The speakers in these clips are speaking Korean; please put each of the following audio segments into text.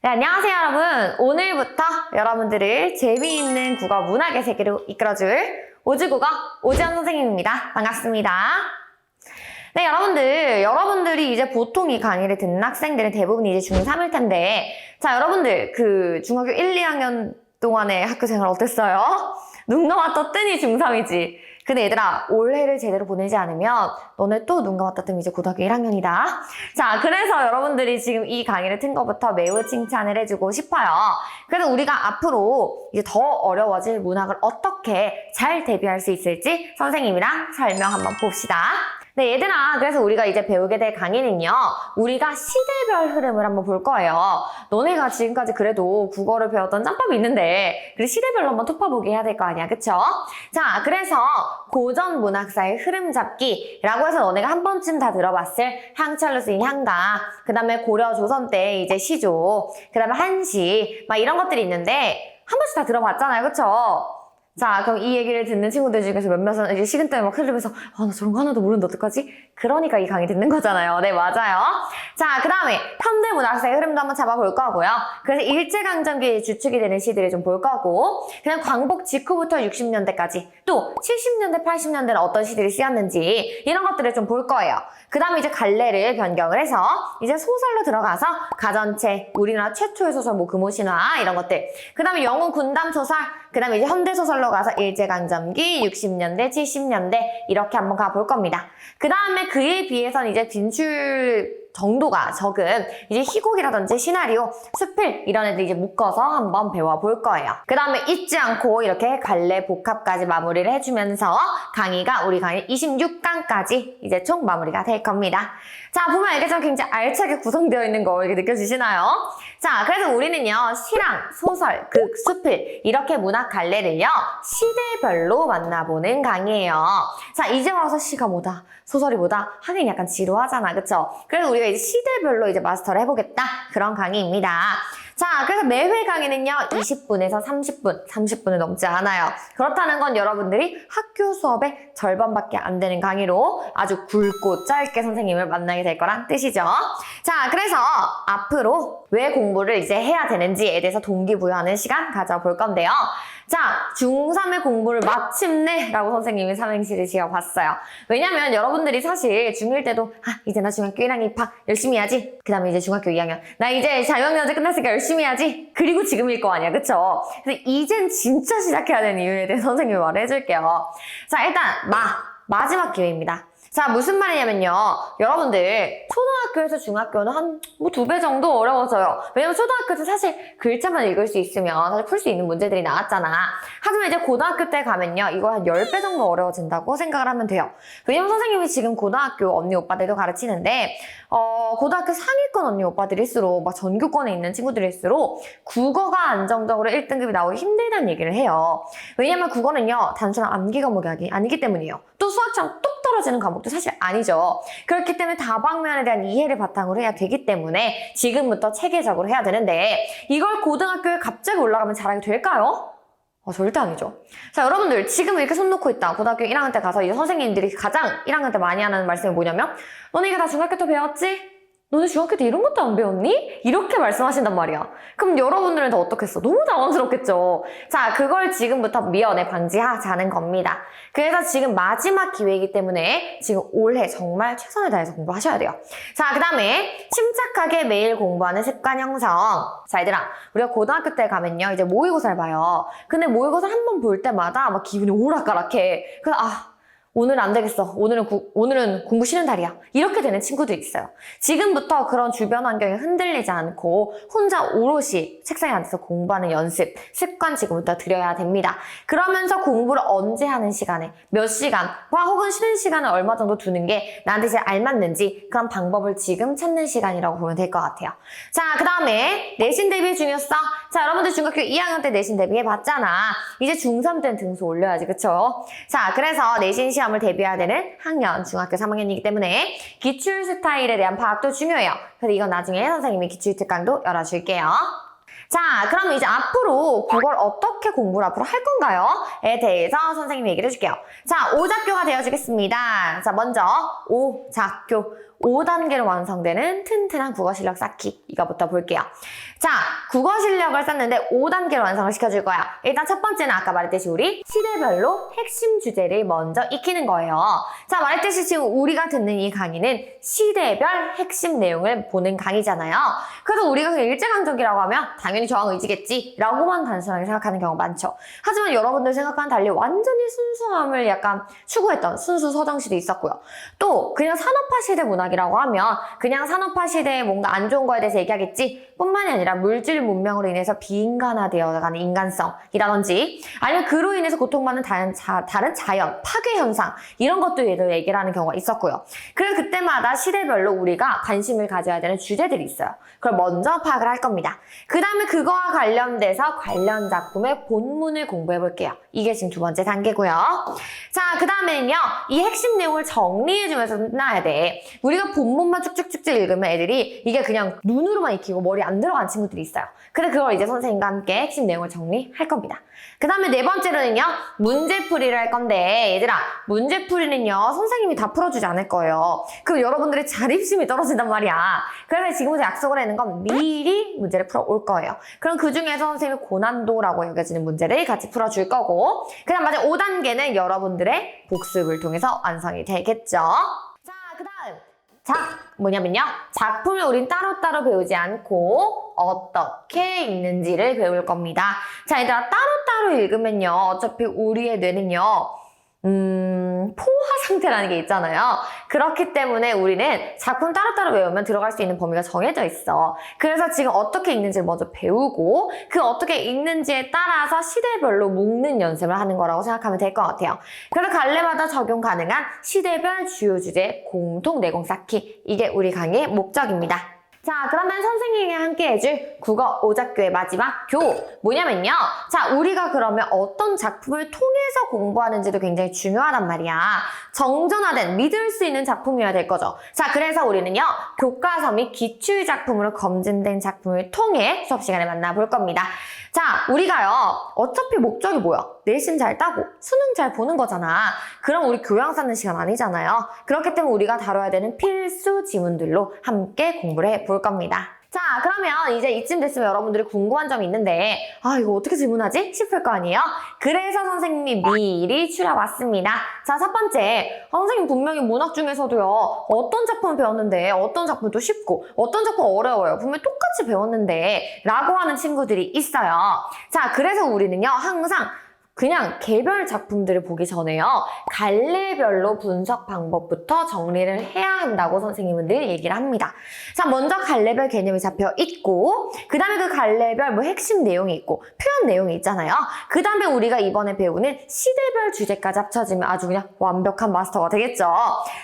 네, 안녕하세요, 여러분. 오늘부터 여러분들을 재미있는 국어 문학의 세계로 이끌어줄 오즈국어 오지연 선생님입니다. 반갑습니다. 네, 여러분들이 이제 보통 이 강의를 듣는 학생들은 대부분 이제 중3일 텐데, 자, 여러분들, 중학교 1, 2학년 동안의 학교 생활 어땠어요? 눈 감아 떴더니 중3이지. 근데 얘들아, 올해를 제대로 보내지 않으면 너네 또 눈 감아 떴더니 이제 고등학교 1학년이다. 자, 그래서 여러분들이 지금 이 강의를 튼 것부터 매우 칭찬을 해주고 싶어요. 그래서 우리가 앞으로 이제 더 어려워질 문학을 어떻게 잘 대비할 수 있을지 선생님이랑 설명 한번 봅시다. 네, 얘들아, 그래서 우리가 이제 배우게 될 강의는요, 우리가 시대별 흐름을 한번 볼 거예요. 너네가 지금까지 그래도 국어를 배웠던 짬밥이 있는데, 그 시대별로 한번 톱파보기 해야 될 거 아니야, 그쵸? 자, 그래서 고전 문학사의 흐름 잡기라고 해서 너네가 한 번쯤 다 들어봤을 향철로 쓰인 향가, 그 다음에 고려 조선 때 이제 시조, 그 다음에 한시, 막 이런 것들이 있는데, 한 번씩 다 들어봤잖아요, 그쵸? 자, 그럼 이 얘기를 듣는 친구들 중에서 몇몇은 이제 식은땀이 막 흐르면서 나 저런 거 하나도 모르는데 어떡하지? 그러니까 이 강의 듣는 거잖아요. 네, 맞아요. 자, 그 다음에 현대문학사의 흐름도 한번 잡아볼 거고요. 그래서 일제강점기의 주축이 되는 시들을 좀 볼 거고, 그냥 광복 직후부터 60년대까지, 또 70년대, 80년대는 어떤 시들이 쓰였는지 이런 것들을 좀 볼 거예요. 그 다음에 이제 갈래를 변경을 해서 이제 소설로 들어가서 가전체, 우리나라 최초의 소설, 뭐 금오신화 이런 것들, 그 다음에 영웅 군담 소설, 그 다음에 이제 현대소설로 가서 일제강점기, 60년대, 70년대 이렇게 한번 가볼 겁니다. 그 다음에 그에 비해서는 이제 진출 정도가 적은 이제 희곡이라든지 시나리오, 수필 이런 애들 이제 묶어서 한번 배워볼 거예요. 그 다음에 잊지 않고 이렇게 갈래 복합까지 마무리를 해주면서 강의가 우리 강의 26강까지 이제 총 마무리가 될 겁니다. 자, 보면 알겠지만 굉장히 알차게 구성되어 있는 거 이렇게 느껴지시나요? 자, 그래서 우리는요, 시랑, 소설, 극, 수필 이렇게 문학 갈래를요, 시대별로 만나보는 강의예요. 자, 이제 와서 시가 뭐다, 소설이 뭐다 하긴 약간 지루하잖아, 그쵸? 그래서 우리가 이제 시대별로 이제 마스터를 해보겠다, 그런 강의입니다. 자, 그래서 매회 강의는요, 20분에서 30분을 넘지 않아요. 그렇다는 건 여러분들이 학교 수업의 절반밖에 안 되는 강의로 아주 굵고 짧게 선생님을 만나게 될 거란 뜻이죠. 자, 그래서 앞으로 왜 공부를 이제 해야 되는지에 대해서 동기부여하는 시간 가져볼 건데요. 자, 중3의 공부를 마침내 라고 선생님이 삼행시를 지어봤어요. 왜냐면 여러분들이 사실 중1 때도 이제 나 중학교 1학년 입학 열심히 해야지. 그 다음에 이제 중학교 2학년 나 이제 자유학년제 끝났으니까 열심히 해야지. 그리고 지금일 거 아니야, 그쵸? 그래서 이젠 진짜 시작해야 되는 이유에 대해 선생님이 말을 해줄게요. 자, 일단 마지막 기회입니다. 자, 무슨 말이냐면요, 여러분들 초등학교에서 중학교는 한 2배 정도 어려워져요. 왜냐면 초등학교 때 사실 글자만 읽을 수 있으면 사실 풀 수 있는 문제들이 나왔잖아. 하지만 이제 고등학교 때 가면요, 이거 한 10배 정도 어려워진다고 생각을 하면 돼요. 왜냐면 선생님이 지금 고등학교 언니 오빠들도 가르치는데 고등학교 상위권 언니 오빠들일수록 막 전교권에 있는 친구들일수록 국어가 안정적으로 1등급이 나오기 힘들다는 얘기를 해요. 왜냐면 국어는요, 단순한 암기 과목이 아니기 때문이에요. 또 수학처럼 똑 떨어지는 과목도 사실 아니죠. 그렇기 때문에 다방면에 대한 이해를 바탕으로 해야 되기 때문에 지금부터 체계적으로 해야 되는데, 이걸 고등학교에 갑자기 올라가면 잘하게 될까요? 절대 아니죠. 자, 여러분들 지금 이렇게 손 놓고 있다. 고등학교 1학년 때 가서 이제 선생님들이 가장 1학년 때 많이 하는 말씀이 뭐냐면, 너네 이거 다 중학교 때 배웠지? 너네 중학교 때 이런 것도 안 배웠니? 이렇게 말씀하신단 말이야. 그럼 여러분들은 더 어떻겠어? 너무 당황스럽겠죠. 자, 그걸 지금부터 미연에 방지하자는 겁니다. 그래서 지금 마지막 기회이기 때문에 지금 올해 정말 최선을 다해서 공부하셔야 돼요. 자, 그 다음에 침착하게 매일 공부하는 습관 형성. 자, 얘들아, 우리가 고등학교 때 가면요, 이제 모의고사를 봐요. 근데 모의고사 한 번 볼 때마다 막 기분이 오락가락해. 그래서 오늘 안 되겠어. 오늘은 공부 쉬는 날이야. 이렇게 되는 친구들이 있어요. 지금부터 그런 주변 환경에 흔들리지 않고 혼자 오롯이 책상에 앉아서 공부하는 연습, 습관 지금부터 들여야 됩니다. 그러면서 공부를 언제 하는 시간에, 몇 시간과 혹은 쉬는 시간을 얼마 정도 두는 게 나한테 제일 알맞는지 그런 방법을 지금 찾는 시간이라고 보면 될 것 같아요. 자, 그 다음에 내신 대비 중요성. 자, 여러분들 중학교 2학년 때 내신 대비해봤잖아. 이제 중3 때는 등수 올려야지, 그쵸? 자, 그래서 내신 시험을 대비해야 되는 학년, 중학교 3학년이기 때문에 기출 스타일에 대한 파악도 중요해요. 그래서 이건 나중에 선생님이 기출 특강도 열어줄게요. 자, 그럼 이제 앞으로 국어를 어떻게 공부를 앞으로 할 건가요? 에 대해서 선생님이 얘기를 해줄게요. 자, 오작교가 되어주겠습니다. 자, 먼저 오작교. 5단계로 완성되는 튼튼한 국어 실력 쌓기. 이거부터 볼게요. 자, 국어 실력을 쌓는데 5단계로 완성을 시켜줄 거야. 일단 첫 번째는 아까 말했듯이 우리 시대별로 핵심 주제를 먼저 익히는 거예요. 자, 말했듯이 지금 우리가 듣는 이 강의는 시대별 핵심 내용을 보는 강의잖아요. 그래서 우리가 그냥 일제강점기라고 하면 당연히 저항의지겠지 라고만 단순하게 생각하는 경우가 많죠. 하지만 여러분들 생각과는 달리 완전히 순수함을 약간 추구했던 순수 서정시도 있었고요. 또 그냥 산업화 시대 문학이라고 하면 그냥 산업화 시대에 뭔가 안 좋은 거에 대해서 얘기하겠지 뿐만이 아니라 물질 문명으로 인해서 비인간화되어가는 인간성이라든지 아니면 그로 인해서 고통받는 다른 자연, 파괴 현상 이런 것도 얘기를 하는 경우가 있었고요. 그래서 그때마다 시대별로 우리가 관심을 가져야 되는 주제들이 있어요. 그걸 먼저 파악을 할 겁니다. 그 다음에 그거와 관련돼서 관련 작품의 본문을 공부해 볼게요. 이게 지금 두 번째 단계고요. 자, 그 다음에는요. 이 핵심 내용을 정리해주면서 끝나야 돼. 우리가 본문만 쭉쭉쭉쭉 읽으면 애들이 이게 그냥 눈으로만 익히고 머리 안 들어간 친구들이 있어요. 근데 그걸 이제 선생님과 함께 핵심 내용을 정리할 겁니다. 그 다음에 네 번째로는요. 문제풀이를 할 건데 얘들아 문제풀이는요. 선생님이 다 풀어주지 않을 거예요. 그럼 여러분들의 자립심이 떨어진단 말이야. 그래서 지금부터 약속을 하는 건 미리 문제를 풀어올 거예요. 그럼 그 중에서 선생님이 고난도라고 여겨지는 문제를 같이 풀어줄 거고 그 다음 마지막 5단계는 여러분들의 복습을 통해서 완성이 되겠죠. 자, 그 다음 뭐냐면요. 작품을 우린 따로따로 배우지 않고 어떻게 읽는지를 배울 겁니다. 자, 얘들아 따로따로 읽으면요. 어차피 우리의 뇌는요. 포화 상태라는 게 있잖아요. 그렇기 때문에 우리는 작품 따로따로 외우면 들어갈 수 있는 범위가 정해져 있어. 그래서 지금 어떻게 읽는지를 먼저 배우고 그 어떻게 읽는지에 따라서 시대별로 묶는 연습을 하는 거라고 생각하면 될 것 같아요. 그래서 갈래마다 적용 가능한 시대별 주요 주제 공통 내공 쌓기. 이게 우리 강의의 목적입니다. 자, 그러면 선생님이 함께 해줄 국어 오작교의 마지막 교 뭐냐면요. 자, 우리가 그러면 어떤 작품을 통해서 공부하는지도 굉장히 중요하단 말이야. 정전화된 믿을 수 있는 작품이어야 될 거죠. 자, 그래서 우리는요. 교과서 및 기출 작품으로 검증된 작품을 통해 수업 시간에 만나볼 겁니다. 자, 우리가요. 어차피 목적이 뭐야? 내신 잘 따고 수능 잘 보는 거잖아. 그럼 우리 교양 쌓는 시간 아니잖아요. 그렇기 때문에 우리가 다뤄야 되는 필수 지문들로 함께 공부를 해볼 겁니다. 자, 그러면 이제 이쯤 됐으면 여러분들이 궁금한 점이 있는데 이거 어떻게 질문하지? 싶을 거 아니에요? 그래서 선생님이 미리 추려봤습니다. 자, 첫 번째, 선생님 분명히 문학 중에서도요. 어떤 작품을 배웠는데 어떤 작품은 또 쉽고 어떤 작품은 어려워요. 분명히 똑같이 배웠는데 라고 하는 친구들이 있어요. 자, 그래서 우리는요. 항상 그냥 개별 작품들을 보기 전에요. 갈래별로 분석 방법부터 정리를 해야 한다고 선생님은 늘 얘기를 합니다. 자, 먼저 갈래별 개념이 잡혀 있고 그 다음에 그 갈래별 핵심 내용이 있고 표현 내용이 있잖아요. 그 다음에 우리가 이번에 배우는 시대별 주제까지 합쳐지면 아주 그냥 완벽한 마스터가 되겠죠.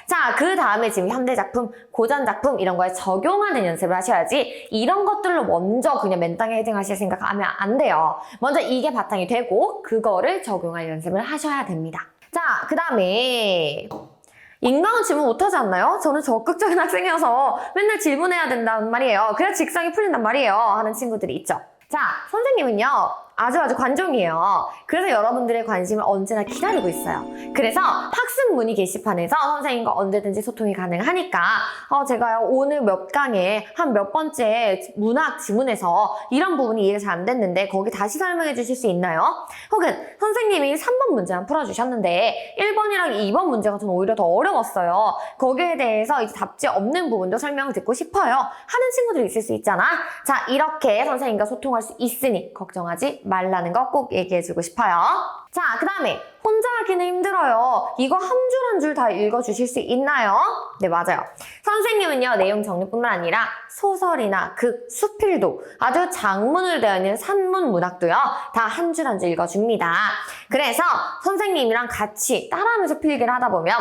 자, 그 다음에 지금 현대 작품, 고전 작품 이런 거에 적용하는 연습을 하셔야지 이런 것들로 먼저 그냥 맨땅에 헤딩하실 생각하면 안 돼요. 먼저 이게 바탕이 되고 그거를 적용할 연습을 하셔야 됩니다. 자, 그 다음에 인강은 질문 못하지 않나요? 저는 적극적인 학생이어서 맨날 질문해야 된단 말이에요. 그래야 직성이 풀린단 말이에요. 하는 친구들이 있죠. 자, 선생님은요. 아주 관종이에요. 그래서 여러분들의 관심을 언제나 기다리고 있어요. 그래서 학습 문의 게시판에서 선생님과 언제든지 소통이 가능하니까 제가요 오늘 몇 강에 한 몇 번째 문학 지문에서 이런 부분이 이해가 잘 안 됐는데 거기 다시 설명해 주실 수 있나요? 혹은 선생님이 3번 문제만 풀어주셨는데 1번이랑 2번 문제가 저는 오히려 더 어려웠어요. 거기에 대해서 이제 답지 없는 부분도 설명을 듣고 싶어요. 하는 친구들이 있을 수 있잖아. 자, 이렇게 선생님과 소통할 수 있으니 걱정하지 말라는 거 꼭 얘기해주고 싶어요. 자, 그 다음에 혼자 하기는 힘들어요. 이거 한 줄 한 줄 다 읽어주실 수 있나요? 네, 맞아요. 선생님은요, 내용 정리뿐만 아니라 소설이나 극, 수필도 아주 장문으로 되어 있는 산문 문학도요, 다 한 줄 한 줄 읽어줍니다. 그래서 선생님이랑 같이 따라하면서 필기를 하다 보면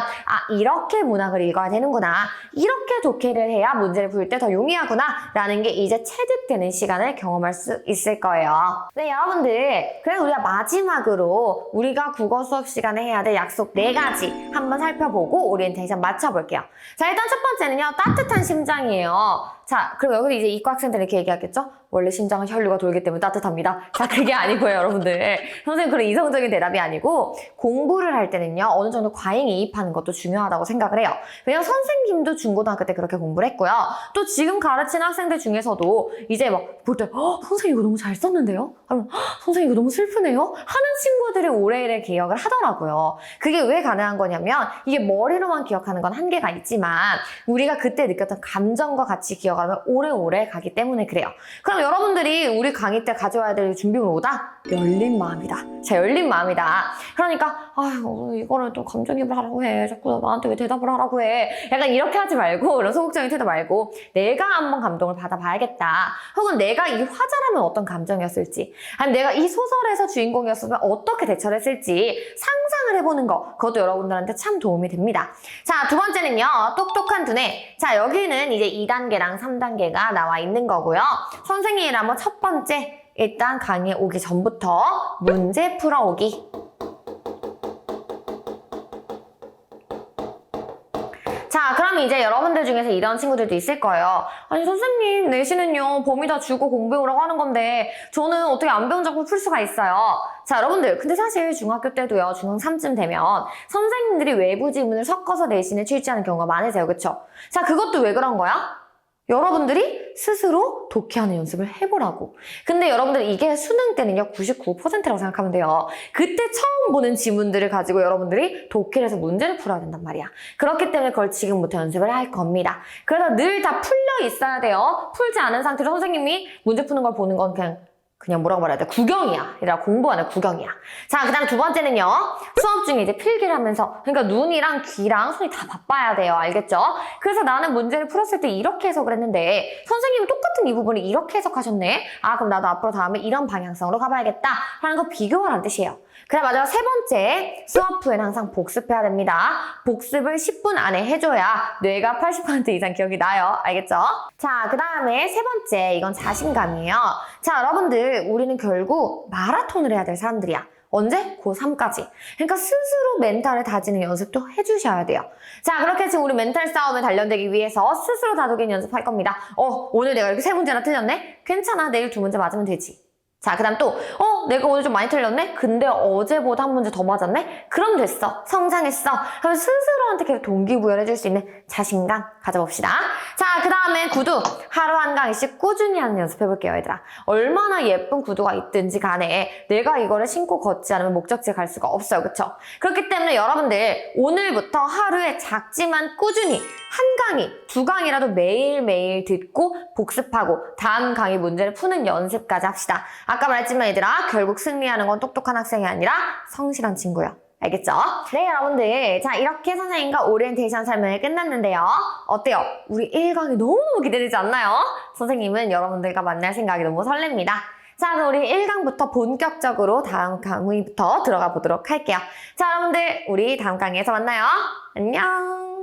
이렇게 문학을 읽어야 되는구나. 이렇게 독해를 해야 문제를 풀 때 더 용이하구나. 라는 게 이제 체득되는 시간을 경험할 수 있을 거예요. 네, 여러분들. 그래서 우리가 마지막으로 우리가 국어 수업 시간에 해야 될 약속 4가지 한번 살펴보고 오리엔테이션 맞춰볼게요. 자, 일단 첫 번째는요. 따뜻한 심장이에요. 자, 그럼 여기서 이제 이과 학생들 이렇게 얘기하겠죠? 원래 심장은 혈류가 돌기 때문에 따뜻합니다. 자, 그게 아니고요, 여러분들. 선생님 그런 이성적인 대답이 아니고 공부를 할 때는요, 어느 정도 과잉이입하는 것도 중요하다고 생각을 해요. 왜냐면 선생님도 중고등학교 때 그렇게 공부를 했고요. 또 지금 가르치는 학생들 중에서도 이제 막 볼 때, 선생님 이거 너무 잘 썼는데요? 아니면, 선생님 이거 너무 슬프네요? 하는 친구들이 오래오래 기억을 하더라고요. 그게 왜 가능한 거냐면 이게 머리로만 기억하는 건 한계가 있지만 우리가 그때 느꼈던 감정과 같이 기억하면 오래오래 가기 때문에 그래요. 그럼 여러분들이 우리 강의 때 가져와야 될 준비물 뭐다? 열린 마음이다. 자, 열린 마음이다. 그러니까 아유 이거를 또 감정이입을 하라고 해. 자꾸 나한테 왜 대답을 하라고 해. 약간 이렇게 하지 말고 이런 소극적인 태도 말고 내가 한번 감동을 받아봐야겠다. 혹은 내가 이 화자라면 어떤 감정이었을지 아니면 내가 이 소설에서 주인공이었으면 어떻게 대처를 했을지 상상을 해보는 거 그것도 여러분들한테 참 도움이 됩니다. 자, 두 번째는요. 똑똑한 두뇌. 자, 여기는 이제 2단계랑 3단계가 나와 있는 거고요. 선생님이라면 첫 번째 일단 강의에 오기 전부터 문제 풀어오기. 자, 그럼 이제 여러분들 중에서 이런 친구들도 있을 거예요. 아니 선생님 내신은요 범위 다 주고 공부해오라고 하는 건데 저는 어떻게 안 배운 작품 풀 수가 있어요. 자, 여러분들 근데 사실 중학교 때도요 중학 3쯤 되면 선생님들이 외부 지문을 섞어서 내신에 출제하는 경우가 많으세요. 그쵸? 자, 그것도 왜 그런 거야? 여러분들이 스스로 독해하는 연습을 해보라고. 근데 여러분들 이게 수능 때는요 99%라고 생각하면 돼요. 그때 처음 보는 지문들을 가지고 여러분들이 독해를 해서 문제를 풀어야 된단 말이야. 그렇기 때문에 그걸 지금부터 연습을 할 겁니다. 그래서 늘 다 풀려 있어야 돼요. 풀지 않은 상태로 선생님이 문제 푸는 걸 보는 건 그냥 뭐라고 말해야 돼? 구경이야. 얘들아, 공부하는 구경이야. 자, 그 다음 두 번째는요. 수업 중에 이제 필기를 하면서 그러니까 눈이랑 귀랑 손이 다 바빠야 돼요. 알겠죠? 그래서 나는 문제를 풀었을 때 이렇게 해석을 했는데 선생님은 똑같은 이 부분을 이렇게 해석하셨네. 아, 그럼 나도 앞으로 다음에 이런 방향성으로 가봐야겠다 하는 거 비교하라는 뜻이에요. 그다음 마지막 세 번째, 수업 후에는 항상 복습해야 됩니다. 복습을 10분 안에 해줘야 뇌가 80% 이상 기억이 나요. 알겠죠? 자, 그 다음에 세 번째, 이건 자신감이에요. 자, 여러분들 우리는 결국 마라톤을 해야 될 사람들이야. 언제? 고3까지. 그러니까 스스로 멘탈을 다지는 연습도 해주셔야 돼요. 자, 그렇게 지금 우리 멘탈 싸움에 단련되기 위해서 스스로 다독이는 연습할 겁니다. 오늘 내가 이렇게 세 문제나 틀렸네? 괜찮아, 내일 두 문제 맞으면 되지. 자, 그 다음 또 내가 오늘 좀 많이 틀렸네? 근데 어제보다 한 문제 더 맞았네? 그럼 됐어. 성장했어. 하면 스스로한테 계속 동기부여를 해줄 수 있는 자신감 가져봅시다. 자, 그 다음에 구두. 하루 한 강의씩 꾸준히 하는 연습해볼게요, 얘들아. 얼마나 예쁜 구두가 있든지 간에 내가 이거를 신고 걷지 않으면 목적지에 갈 수가 없어요. 그쵸? 그렇기 때문에 여러분들 오늘부터 하루에 작지만 꾸준히 한 강의, 두 강의라도 매일매일 듣고 복습하고 다음 강의 문제를 푸는 연습까지 합시다. 아까 말했지만 얘들아, 결국 승리하는 건 똑똑한 학생이 아니라 성실한 친구야. 알겠죠? 네, 여러분들. 자, 이렇게 선생님과 오리엔테이션 설명이 끝났는데요. 어때요? 우리 1강이 너무너무 기대되지 않나요? 선생님은 여러분들과 만날 생각이 너무 설렙니다. 자, 그럼 우리 1강부터 본격적으로 다음 강의부터 들어가 보도록 할게요. 자, 여러분들, 우리 다음 강의에서 만나요. 안녕!